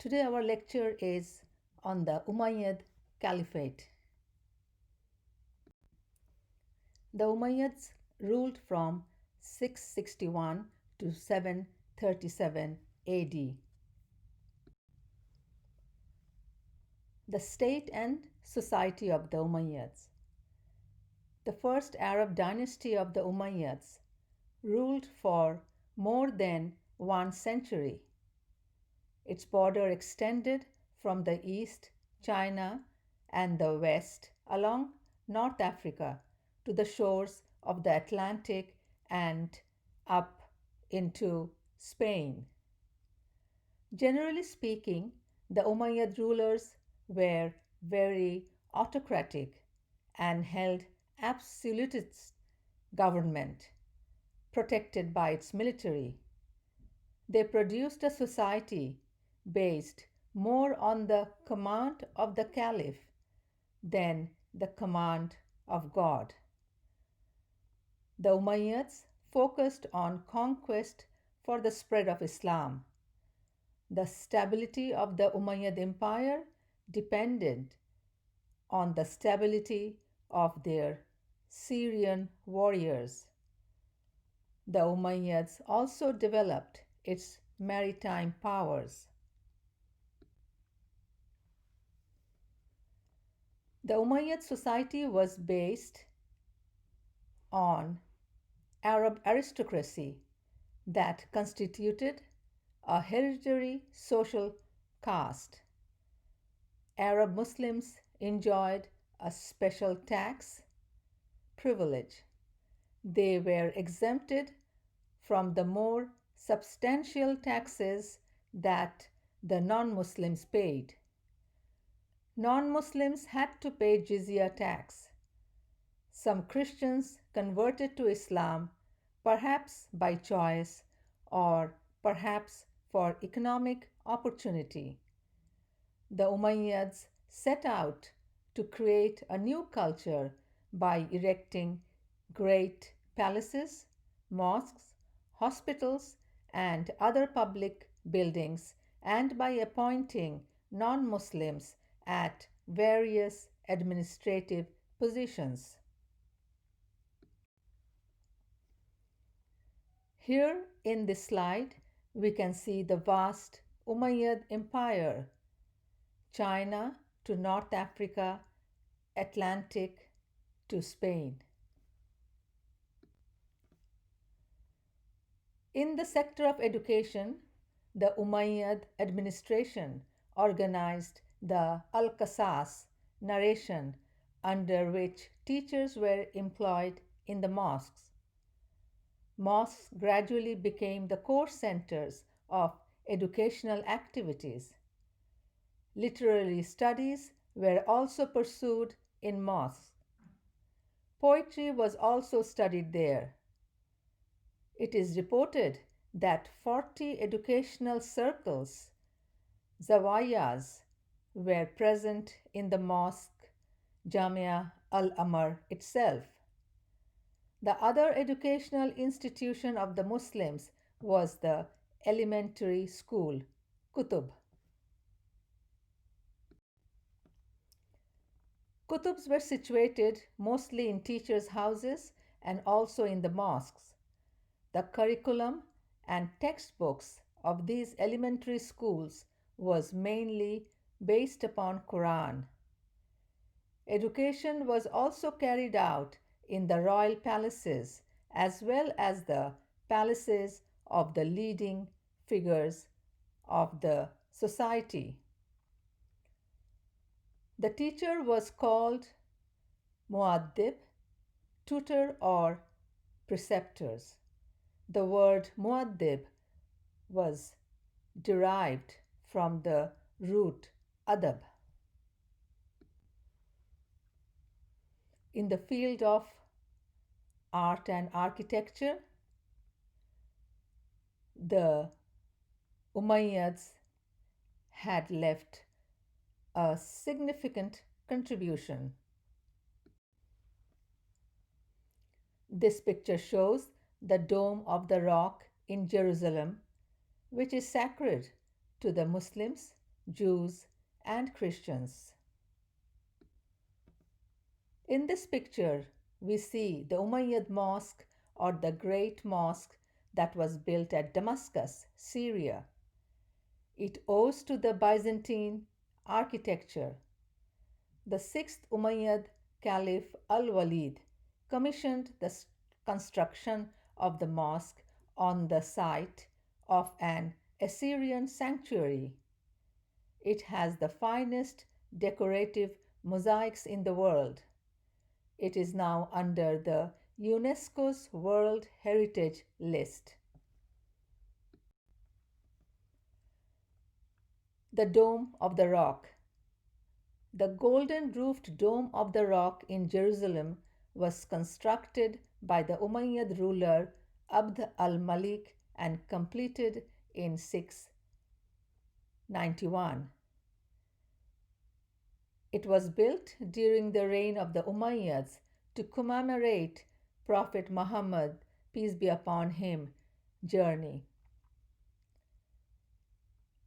Today, our lecture is on the Umayyad Caliphate. The Umayyads ruled from 661 to 737 AD. The state and society of the Umayyads. The first Arab dynasty of the Umayyads ruled for more than 1 century. Its border extended from the east, China, and the west along North Africa to the shores of the Atlantic and up into Spain. Generally speaking, the Umayyad rulers were very autocratic and held absolutist government protected by its military. They produced a society based more on the command of the caliph than the command of God. The Umayyads focused on conquest for the spread of Islam. The stability of the Umayyad Empire depended on the stability of their Syrian warriors. The Umayyads also developed its maritime powers. The Umayyad society was based on Arab aristocracy that constituted a hereditary social caste. Arab Muslims enjoyed a special tax privilege. They were exempted from the more substantial taxes that the non-Muslims paid. Non-Muslims had to pay jizya tax. Some Christians converted to Islam, perhaps by choice or perhaps for economic opportunity. The Umayyads set out to create a new culture by erecting great palaces, mosques, hospitals, and other public buildings, and by appointing non-Muslims at various administrative positions. Here in this slide, we can see the vast Umayyad Empire, China to North Africa, Atlantic to Spain. In the sector of education, the Umayyad administration organized the Al-Qasas narration, under which teachers were employed in the mosques. Mosques gradually became the core centers of educational activities. Literary studies were also pursued in mosques. Poetry was also studied there. It is reported that 40 educational circles, zawayas, were present in the mosque Jamia al-Amr itself. The other educational institution of the Muslims was the elementary school, Kutub. Kutubs were situated mostly in teachers' houses and also in the mosques. The curriculum and textbooks of these elementary schools was mainly based upon Quran. Education was also carried out in the royal palaces as well as the palaces of the leading figures of the society. The teacher was called muaddib, tutor or preceptors. The word muaddib was derived from the root adab. In the field of art and architecture, the Umayyads had left a significant contribution. This picture shows the Dome of the Rock in Jerusalem, which is sacred to the Muslims Jews, and Christians. In this picture, we see the Umayyad Mosque or the Great Mosque that was built at Damascus, Syria. It owes to the Byzantine architecture. The sixth Umayyad Caliph Al Walid commissioned the construction of the mosque on the site of an Assyrian sanctuary. It has the finest decorative mosaics in the world. It is now under the UNESCO's World Heritage List. The Dome of the Rock. The golden roofed Dome of the Rock in Jerusalem was constructed by the Umayyad ruler Abd al Malik and completed in 691. It was built during the reign of the Umayyads to commemorate Prophet Muhammad, peace be upon him, journey.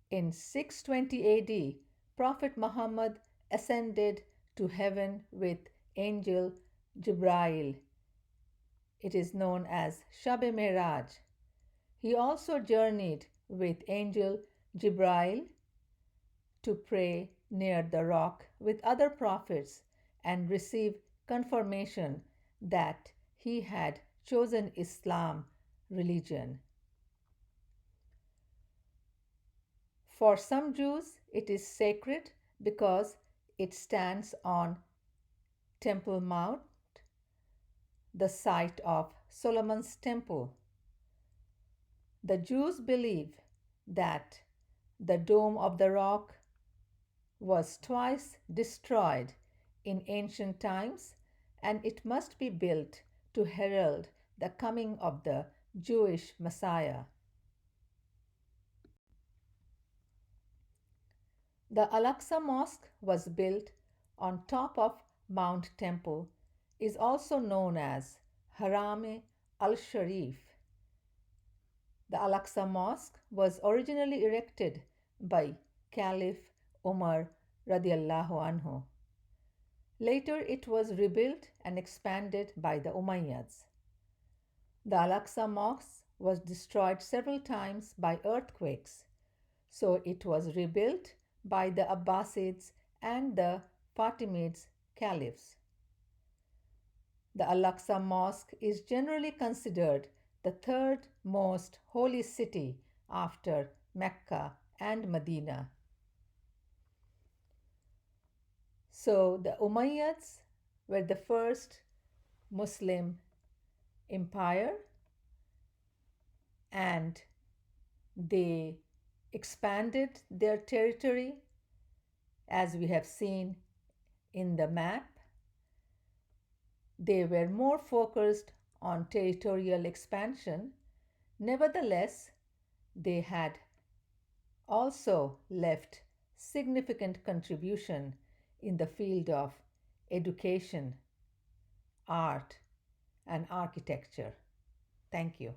In 620 AD, Prophet Muhammad ascended to heaven with angel Jibrail. It is known as Shab-e-Miraj. He also journeyed with angel Jibrail to pray near the rock with other prophets and receive confirmation that he had chosen Islam religion. For some Jews, it is sacred because it stands on Temple Mount, the site of Solomon's temple. The Jews believe that the Dome of the Rock was twice destroyed in ancient times and it must be built to herald the coming of the Jewish Messiah. The Al-Aqsa Mosque was built on top of Mount Temple, is also known as Haram al-Sharif. The Al-Aqsa Mosque was originally erected by Caliph Umar radiallahu anhu. Later it was rebuilt and expanded by the Umayyads. The Al-Aqsa Mosque was destroyed several times by earthquakes, so it was rebuilt by the Abbasids and the Fatimids caliphs. The Al-Aqsa Mosque is generally considered the third most holy city after Mecca and Medina. So the Umayyads were the first Muslim empire and they expanded their territory as we have seen in the map. They were more focused on territorial expansion. Nevertheless, they had also left significant contribution in the field of education, art, and architecture. Thank you.